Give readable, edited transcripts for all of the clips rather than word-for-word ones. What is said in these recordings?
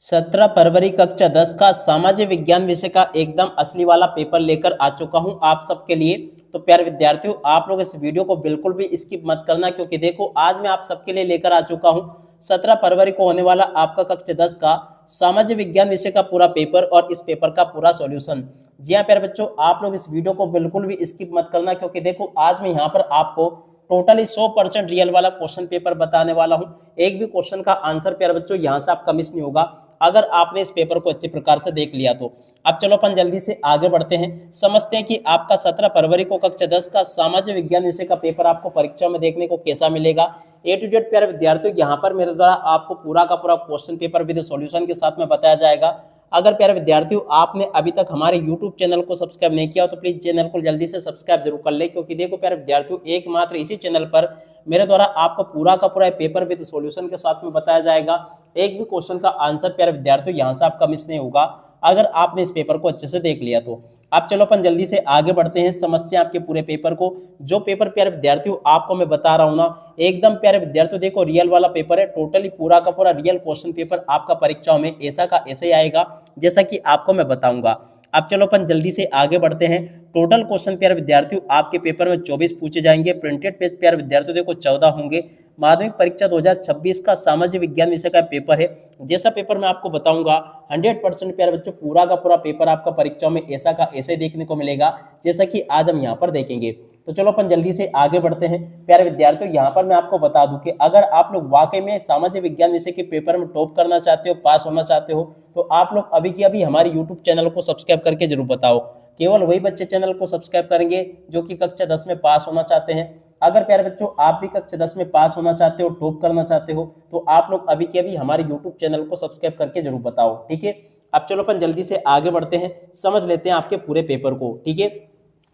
17 फरवरी कक्षा 10 का सामाजिक विज्ञान विषय का एकदम असली वाला पेपर लेकर आ चुका हूं आप सबके लिए। तो प्यारे विद्यार्थियों, आप लोग इस वीडियो को बिल्कुल भी स्किप मत करना, क्योंकि देखो आज मैं आप सबके लिए लेकर आ चुका हूं 17 फरवरी को होने वाला आपका कक्षा 10 का सामाजिक विज्ञान विषय का पूरा पेपर और इस पेपर का पूरा सॉल्यूशन। जी हाँ प्यारे बच्चों, आप लोग इस वीडियो को बिल्कुल भी स्किप मत करना, क्योंकि देखो आज मैं यहाँ पर आपको टोटली 100% रियल वाला क्वेश्चन पेपर बताने वाला हूं। एक भी क्वेश्चन का आंसर प्यारे बच्चों यहां से आपका मिस नहीं होगा अगर आपने इस पेपर को अच्छे प्रकार से देख लिया तो। अब चलो अपन जल्दी से आगे बढ़ते हैं, समझते हैं कि आपका 17 फरवरी को कक्षा 10 का सामाजिक विज्ञान विषय का पेपर आपको परीक्षा में देखने को कैसा मिलेगा। ए टू जेड प्यारे विद्यार्थियों, यहाँ पर मेरे द्वारा आपको पूरा का पूरा क्वेश्चन पेपर विद सॉल्यूशन के साथ में बताया जाएगा। अगर प्यारे विद्यार्थियों आपने अभी तक हमारे YouTube चैनल को सब्सक्राइब नहीं किया तो प्लीज चैनल को जल्दी से सब्सक्राइब जरूर कर ले, क्योंकि देखो प्यारे विद्यार्थियों एकमात्र इसी चैनल पर मेरे द्वारा आपको पूरा का पूरा पेपर विद सॉल्यूशन के साथ में बताया जाएगा। एक भी क्वेश्चन का आंसर प्यारे विद्यार्थियों यहां से आपका मिस नहीं होगा अगर आपने इस पेपर को अच्छे से देख लिया तो। अब चलो अपन जल्दी से आगे बढ़ते हैं, समझते हैं आपके पूरे पेपर को। जो पेपर प्यारे विद्यार्थियों आपको मैं बता रहा हूं ना, एकदम प्यारे विद्यार्थियों देखो रियल वाला पेपर है, टोटली पूरा का पूरा रियल क्वेश्चन पेपर आपका परीक्षाओं में ऐसा का ऐसे ही आएगा जैसा कि आपको मैं बताऊंगा। अब चलो अपन जल्दी से आगे बढ़ते हैं। टोटल क्वेश्चन प्यारे विद्यार्थियों आपके पेपर में 24 पूछे जाएंगे। प्रिंटेड पेज प्यारे विद्यार्थियों देखो 14 होंगे। माध्यमिक परीक्षा 2026 का सामाजिक विज्ञान विषय का पेपर है, जैसा पेपर मैं आपको बताऊंगा 100% प्यारे बच्चों पूरा का पूरा पेपर आपका परीक्षाओं में ऐसा का ऐसे देखने को मिलेगा जैसा कि आज हम यहाँ पर देखेंगे। तो चलो अपन जल्दी से आगे बढ़ते हैं। प्यारे विद्यार्थियों यहाँ पर मैं आपको बता दूं कि अगर आप लोग वाकई में सामाजिक विज्ञान विषय के पेपर में टॉप करना चाहते हो, पास होना चाहते हो, तो आप लोग अभी की अभी हमारे यूट्यूब चैनल को सब्सक्राइब करके जरूर बताओ। केवल वही बच्चे चैनल को सब्सक्राइब करेंगे जो कि कक्षा 10 में पास होना चाहते हैं। अगर प्यारे बच्चों आप भी कक्षा 10 में पास होना चाहते हो, टॉप करना चाहते हो, तो आप लोग अभी के अभी हमारे यूट्यूब चैनल को सब्सक्राइब करके जरूर बताओ, ठीक है। अब चलो अपन जल्दी से आगे बढ़ते हैं, समझ लेते हैं आपके पूरे पेपर को, ठीक है।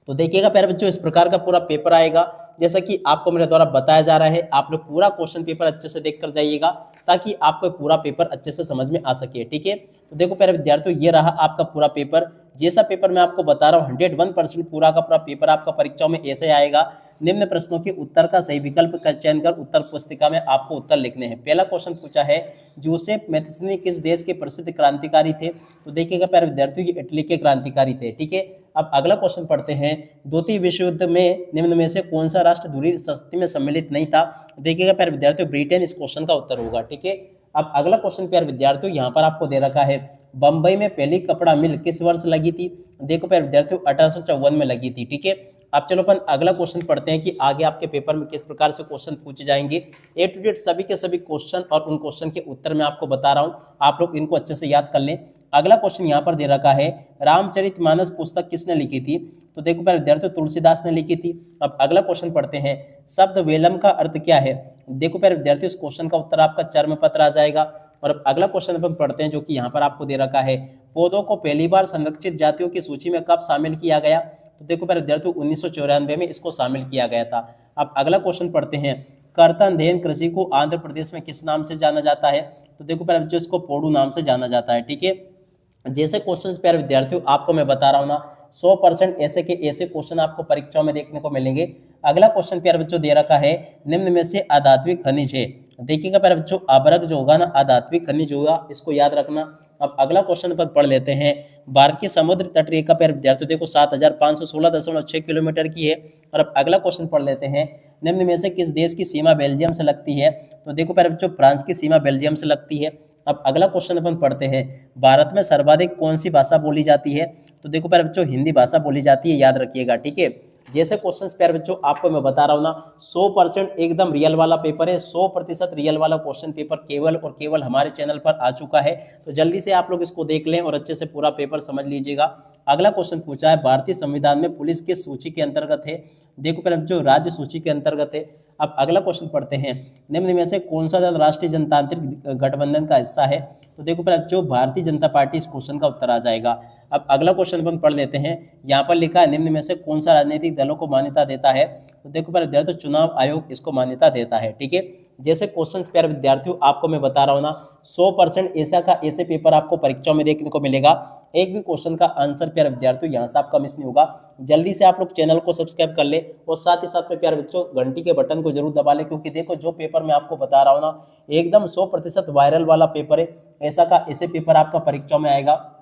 तो देखिएगा प्यारे बच्चों इस प्रकार का पूरा पेपर आएगा जैसा कि आपको मेरे द्वारा बताया जा रहा है। आप लोग पूरा क्वेश्चन पेपर अच्छे से देख कर जाइएगा ताकि आपको पूरा पेपर अच्छे से समझ में आ सके, ठीक है। तो देखो प्यारे विद्यार्थियों ये रहा आपका पूरा पेपर, जैसा पेपर मैं आपको बता रहा हूँ 101% पूरा का पूरा पेपर आपका परीक्षाओं में ऐसे आएगा। निम्न प्रश्नों के उत्तर का सही विकल्प का चयन कर उत्तर पुस्तिका में आपको उत्तर लिखने हैं। पहला क्वेश्चन पूछा है जोसेफ मैथ्यूनी किस देश के प्रसिद्ध क्रांतिकारी थे। तो देखिएगा प्यारे विद्यार्थियों ये इटली के क्रांतिकारी थे, ठीक है। अब अगला क्वेश्चन पढ़ते हैं, द्वितीय विश्व युद्ध में निम्न में से कौन सा राष्ट्र धुरी संधि में सम्मिलित नहीं था। देखिएगा प्यारे विद्यार्थियों ब्रिटेन इस क्वेश्चन का उत्तर होगा, ठीक है। अब अगला क्वेश्चन प्यारे विद्यार्थियों यहाँ पर आपको दे रखा है, बंबई में पहली कपड़ा मिल किस वर्ष लगी थी। देखो प्यारे विद्यार्थियों 1854 में लगी थी, ठीक है। अब चलो अपन अगला क्वेश्चन पढ़ते हैं कि आगे आपके पेपर में किस प्रकार से क्वेश्चन पूछे जाएंगे। ए टू जेड सभी के सभी क्वेश्चन और उन क्वेश्चन के उत्तर मैं आपको बता रहा हूं, आप लोग इनको अच्छे से याद कर लें। अगला क्वेश्चन यहाँ पर दे रखा है, रामचरितमानस पुस्तक किसने लिखी थी। तो देखो प्यारे विद्यार्थियों तुलसीदास ने लिखी थी। अब अगला क्वेश्चन पढ़ते हैं, शब्द वेलम का अर्थ क्या है। देखो प्यारे विद्यार्थियों इस क्वेश्चन का उत्तर आपका चर्म पत्र आ जाएगा। और अब अगला क्वेश्चन अपन पढ़ते हैं जो कि यहाँ पर आपको दे रखा है, पौधों को पहली बार संरक्षित जातियों की सूची में कब शामिल किया गया। तो देखो प्यारे विद्यार्थियों 1994 में इसको शामिल किया गया था। अब अगला क्वेश्चन पढ़ते हैं, कर्तनधेन कृषि को आंध्र प्रदेश में किस नाम से जाना जाता है। तो देखो प्यारे बच्चों इसको पोडू नाम से जाना जाता है, ठीक है। जैसे क्वेश्चन प्यारे विद्यार्थियों आपको मैं बता रहा हूँ ना 100% ऐसे के ऐसे क्वेश्चन आपको परीक्षाओं में देखने को मिलेंगे। अगला क्वेश्चन प्यारे बच्चों दे रखा है, निम्न में से अधात्विक खनिज है। देखिएगा प्यारे बच्चों अभ्रक जो होगा ना अधात्विक खनिज होगा, इसको याद रखना। अब अगला क्वेश्चन पर पढ़ लेते हैं, भारतीय समुद्र तट रेखा प्यारे विद्यार्थियों देखो 7516.6 किलोमीटर की है। और अब अगला क्वेश्चन पढ़ लेते हैं, निम्न में से किस देश की सीमा बेल्जियम से लगती है। तो देखो प्यारे बच्चों फ्रांस की सीमा बेल्जियम से लगती है। अब अगला क्वेश्चन अपन पढ़ते हैं, भारत में सर्वाधिक कौन सी भाषा बोली जाती है। तो देखो प्यारे बच्चों हिंदी भाषा बोली जाती है, याद रखिएगा, ठीक है। जैसे क्वेश्चंस प्यारे बच्चों आपको मैं बता रहा हूँ ना 100% एकदम रियल वाला पेपर है, 100% रियल वाला क्वेश्चन पेपर केवल और केवल हमारे चैनल पर आ चुका है। तो जल्दी से आप लोग इसको देख लें और अच्छे से पूरा पेपर समझ लीजिएगा। अगला क्वेश्चन पूछा है, भारतीय संविधान में पुलिस किस सूची के अंतर्गत है। देखो प्यारे बच्चों राज्य सूची के अंतर्गत है। अब अगला क्वेश्चन पढ़ते हैं, निम्न में से कौन सा दल राष्ट्रीय जनतांत्रिक गठबंधन का हिस्सा है। तो देखो प्यारे बच्चों भारतीय जनता पार्टी इस क्वेश्चन का उत्तर आ जाएगा। अब अगला क्वेश्चन अपन पढ़ लेते हैं। यहाँ पर लिखा है निम्न में से कौन सा राजनीतिक दलों को मान्यता देता है। तो देखो प्यारे विद्यार्थियों, चुनाव आयोग इसको मान्यता देता है। ठीक है, जैसे क्वेश्चन प्यारे विद्यार्थियों आपको मैं बता रहा हूँ ना, 100% ऐसे पेपर आपको परीक्षाओं में देखने को मिलेगा। एक भी क्वेश्चन का आंसर प्यारे विद्यार्थियों यहाँ से आपका मिस नहीं होगा। जल्दी से आप लोग चैनल को सब्सक्राइब कर ले और साथ ही साथ में प्यारे बच्चों घंटी के बटन को जरूर दबा ले, क्योंकि देखो जो पेपर मैं आपको बता रहा हूँ ना, एकदम 100% वायरल वाला पेपर है। ऐसे पेपर आपका परीक्षा में आएगा।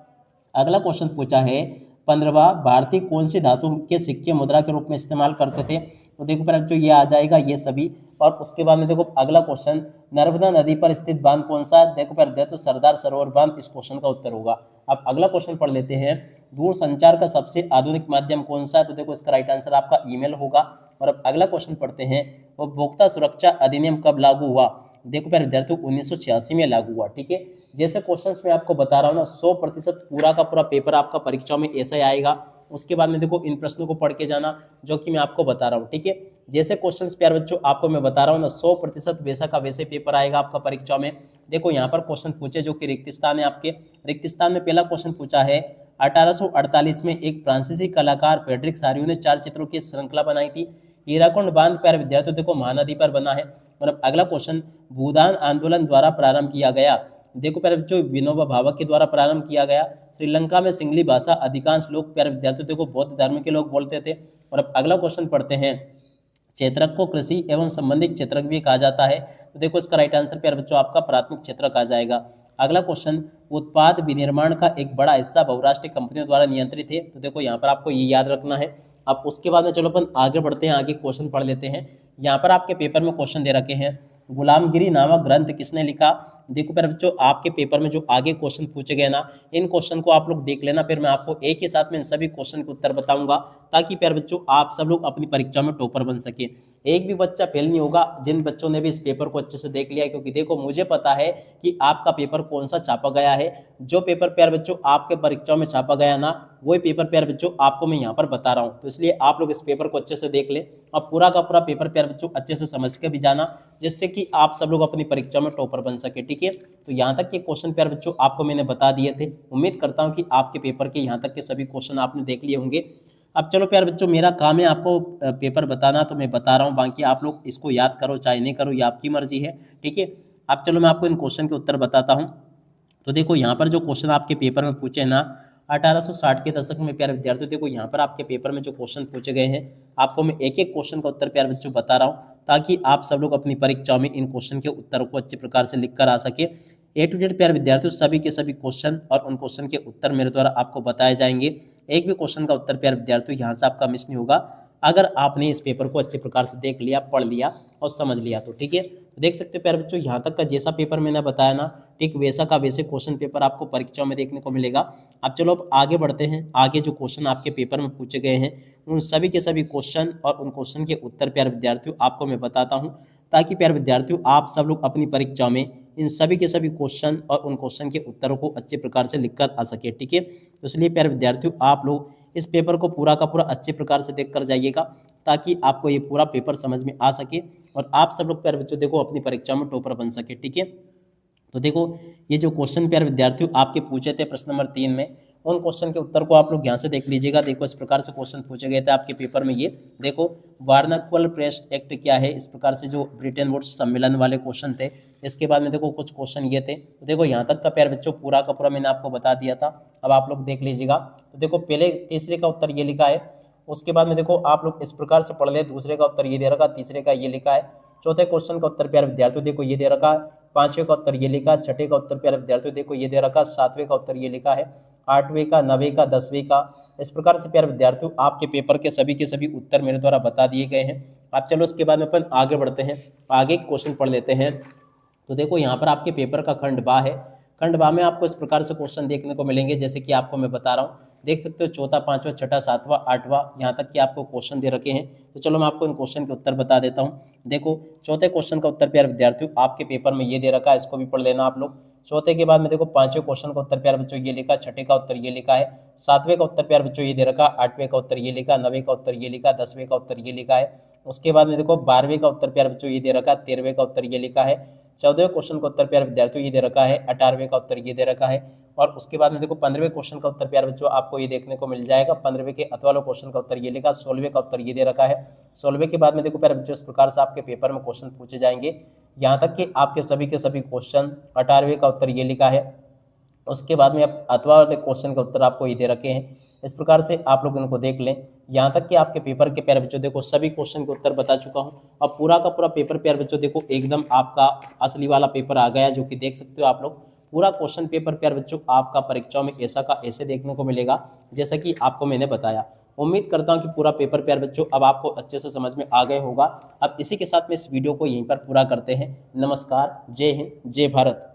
अगला क्वेश्चन पूछा है 15वां, भारतीय कौन सी धातु के सिक्के मुद्रा के रूप में इस्तेमाल करते थे। तो देखो प्यारे बच्चों ये आ जाएगा ये सभी। और उसके बाद में देखो अगला क्वेश्चन, नर्मदा नदी पर स्थित बांध कौन सा है। देखो प्यारे विद्यार्थियों, सरदार सरोवर बांध इस क्वेश्चन का उत्तर होगा। अब अगला क्वेश्चन पढ़ लेते हैं, दूर संचार का सबसे आधुनिक माध्यम कौन सा है। तो देखो इसका राइट आंसर आपका ईमेल होगा। और अब अगला क्वेश्चन पढ़ते हैं, उपभोक्ता सुरक्षा अधिनियम कब लागू हुआ। देखो प्यारे विद्यार्थियों 1986 में लागू हुआ। ठीक है, जैसे क्वेश्चंस मैं आपको बता रहा हूँ ना, 100% पूरा का पूरा पेपर आपका परीक्षा में ऐसा ही आएगा। उसके बाद में देखो इन प्रश्नों को पढ़ के जाना जो कि मैं आपको बता रहा हूँ। ठीक है, जैसे क्वेश्चंस प्यारे बच्चों आपको मैं बता रहा हूँ ना, 100% वैसा का वैसे पेपर आएगा आपका परीक्षा में। देखो यहाँ पर क्वेश्चन पूछे जो कि रिक्त स्थान है आपके। रिक्त स्थान में पहला क्वेश्चन पूछा है, 1848 में एक फ्रांसीसी कलाकार फ्रेडरिक सारियो ने 4 चित्रों की श्रृंखला बनाई थी। हीराकुंड बांध प्यारे विद्यार्थियों देखो महानदी पर बना है। और अब अगला क्वेश्चन, भूदान आंदोलन द्वारा प्रारंभ किया गया। देखो प्यारे बच्चों विनोबा भावे के द्वारा प्रारंभ किया गया। श्रीलंका में सिंगली भाषा अधिकांश लोग प्यारे विद्यार्थियों देखो बौद्ध धर्म के लोग बोलते थे। और अब अगला क्वेश्चन पढ़ते हैं, क्षेत्रक को कृषि एवं संबंधित क्षेत्रक भी कहा जाता है। तो देखो इसका राइट आंसर प्यारे बच्चों आपका प्राथमिक क्षेत्रक आ जाएगा। अगला क्वेश्चन, उत्पाद विनिर्माण का एक बड़ा हिस्सा बहुराष्ट्रीय कंपनियों द्वारा नियंत्रित है। तो देखो यहाँ पर आपको ये याद रखना है। अब उसके बाद में चलो अपन आगे बढ़ते हैं, आगे क्वेश्चन पढ़ लेते हैं। यहाँ पर आपके पेपर में क्वेश्चन दे रखे हैं, गुलामगिरी नामक ग्रंथ किसने लिखा। देखो प्यारे बच्चों आपके पेपर में जो आगे क्वेश्चन पूछे गए ना, इन क्वेश्चन को आप लोग देख लेना, फिर मैं आपको एक ही साथ में इन सभी क्वेश्चन के उत्तर बताऊंगा, ताकि प्यारे बच्चों आप सब लोग अपनी परीक्षा में टॉपर बन सके। एक भी बच्चा फेल नहीं होगा जिन बच्चों ने भी इस पेपर को अच्छे से देख लिया, क्योंकि देखो मुझे पता है कि आपका पेपर कौन सा छापा गया है। जो पेपर प्यारे बच्चों आपके परीक्षाओं में छापा गया ना, वही पेपर प्यारे बच्चों आपको मैं यहाँ पर बता रहा हूँ। तो इसलिए आप लोग इस पेपर को अच्छे से देख ले और पूरा का पूरा पेपर प्यारे बच्चों अच्छे से समझ के भी जाना, जिससे कि आप सब लोग अपनी परीक्षा में टॉपर बन सके। ठीक है, तो यहाँ तक के क्वेश्चन प्यारे बच्चों आपको मैंने बता दिए थे। उम्मीद करता हूँ कि आपके पेपर के यहाँ तक के सभी क्वेश्चन आपने देख लिए होंगे। अब चलो प्यारे बच्चों, मेरा काम है आपको पेपर बताना, तो मैं बता रहा हूँ, बाकी आप लोग इसको याद करो चाहे नहीं करो, ये आपकी मर्जी है। ठीक है, अब चलो मैं आपको इन क्वेश्चन के उत्तर बताता हूँ। तो देखो यहाँ पर जो क्वेश्चन आपके पेपर में पूछे ना, 1860 के दशक में प्यारे विद्यार्थियों, देखो यहाँ पर आपके पेपर में जो क्वेश्चन पूछे गए हैं, आपको मैं एक एक क्वेश्चन का उत्तर प्यारे बच्चों बता रहा हूँ, ताकि आप सब लोग अपनी परीक्षाओं में इन क्वेश्चन के उत्तरों को अच्छे प्रकार से लिख कर आ सके। ए टू जेड प्यारे विद्यार्थियों सभी के सभी क्वेश्चन और उन क्वेश्चन के उत्तर मेरे द्वारा आपको बताए जाएंगे। एक भी क्वेश्चन का उत्तर प्यारे विद्यार्थियों यहाँ से आपका मिस नहीं होगा, अगर आपने इस पेपर को अच्छे प्रकार से देख लिया, पढ़ लिया और समझ लिया तो। ठीक है, तो देख सकते हो प्यारे बच्चों, यहाँ तक का जैसा पेपर मैंने बताया ना, ठीक वैसा का वैसे क्वेश्चन पेपर आपको परीक्षाओं में देखने को मिलेगा। अब चलो अब आगे बढ़ते हैं। आगे जो क्वेश्चन आपके पेपर में पूछे गए हैं, उन सभी के सभी क्वेश्चन और उन क्वेश्चन के उत्तर प्यारे विद्यार्थियों आपको मैं बताता हूँ, ताकि प्यारे विद्यार्थियों आप सब लोग अपनी परीक्षा में इन सभी के सभी क्वेश्चन और उन क्वेश्चन के उत्तरों को अच्छे प्रकार से लिखकर आ सके। ठीक है, तो इसलिए प्यारे विद्यार्थियों आप लोग इस पेपर को पूरा का पूरा अच्छे प्रकार से देख कर जाइएगा, ताकि आपको ये पूरा पेपर समझ में आ सके और आप सब लोग प्यारे बच्चों देखो अपनी परीक्षा में टॉपर बन सके। ठीक है, तो देखो ये जो क्वेश्चन प्यारे विद्यार्थियों आपके पूछे थे प्रश्न नंबर 3 में, उन क्वेश्चन के उत्तर को आप लोग यहाँ से देख लीजिएगा। देखो इस प्रकार से क्वेश्चन पूछे गए थे आपके पेपर में। ये देखो वार्नाक्वल प्रेस एक्ट क्या है, इस प्रकार से जो ब्रिटेन वुड्स सम्मेलन वाले क्वेश्चन थे। इसके बाद में देखो कुछ क्वेश्चन ये थे। तो देखो यहाँ तक का प्यारे बच्चों पूरा का पूरा मैंने आपको बता दिया था, अब आप लोग देख लीजिएगा। तो देखो पहले तीसरे का उत्तर ये लिखा है, उसके बाद में देखो आप लोग इस प्रकार से पढ़ ले, दूसरे का उत्तर ये दे रखा, तीसरे का ये लिखा है, चौथे क्वेश्चन का उत्तर प्यारे विद्यार्थियों देखो ये दे रखा, पांचवें का उत्तर ये लिखा, छठे का उत्तर प्यारे विद्यार्थियों देखो ये दे रखा, सातवें का उत्तर ये लिखा है, आठवें का, नवें का, 10वें का। इस प्रकार से प्यारे विद्यार्थियों आपके पेपर के सभी उत्तर मेरे द्वारा बता दिए गए हैं। अब चलो इसके बाद में अपन आगे बढ़ते हैं, आगे क्वेश्चन पढ़ लेते हैं। तो देखो यहाँ पर आपके पेपर का खंड बा है। खंड बा में आपको इस प्रकार से क्वेश्चन देखने को मिलेंगे, जैसे कि आपको मैं बता रहा हूँ, देख सकते हो चौथा, पांचवा, छठा, सातवां, आठवां, यहाँ तक कि आपको क्वेश्चन दे रखे हैं। तो चलो मैं आपको इन क्वेश्चन के उत्तर बता देता हूँ। देखो चौथे क्वेश्चन का उत्तर प्यारे विद्यार्थियों आपके पेपर में ये दे रखा है, इसको भी पढ़ लेना आप लोग। चौथे के बाद में देखो पांचवें क्वेश्चन का उत्तर प्यारे बच्चों ये लिखा, छठे का उत्तर ये लिखा है, सातवें का उत्तर प्यारे बच्चों ये दे रखा, आठवें का उत्तर ये लिखा, नवें का उत्तर ये लिखा, 10वें का उत्तर ये लिखा है। उसके बाद में देखो 12वें का उत्तर प्यारे बच्चों ये दे रखा, 13वें का उत्तर ये लिखा है, 14वें क्वेश्चन का उत्तर प्यारे विद्यार्थियों ये दे रखा है, 18वें का उत्तर ये दे रखा है, और उसके बाद में देखो 15वें क्वेश्चन का उत्तर प्यारे बच्चों आपको ये देखने को मिल जाएगा। 15वें के अथवा वाले क्वेश्चन का उत्तर ये लिखा, 16वें का उत्तर ये दे रखा है। 16वें के बाद में देखो प्यारे बच्चों इस प्रकार से आपके पेपर में क्वेश्चन पूछे जाएंगे, यहाँ तक कि आपके सभी के सभी क्वेश्चन। 18वें का उत्तर ये लिखा है, उसके बाद में अब अथवा वाले क्वेश्चन का उत्तर आपको ये दे रखे हैं। इस प्रकार से आप लोग इनको देख लें, यहाँ तक कि आपके पेपर के प्यारे बच्चों देखो सभी क्वेश्चन के उत्तर बता चुका हूँ। अब पूरा का पूरा पेपर प्यारे बच्चों देखो एकदम आपका असली वाला पेपर आ गया, जो कि देख सकते हो आप लोग। पूरा क्वेश्चन पेपर प्यारे बच्चों आपका परीक्षाओं में ऐसा का ऐसे देखने को मिलेगा जैसा कि आपको मैंने बताया। उम्मीद करता हूँ कि पूरा पेपर प्यारे बच्चों अब आपको अच्छे से समझ में आ गया होगा। अब इसी के साथ में इस वीडियो को यहीं पर पूरा करते हैं। नमस्कार, जय हिंद, जय भारत।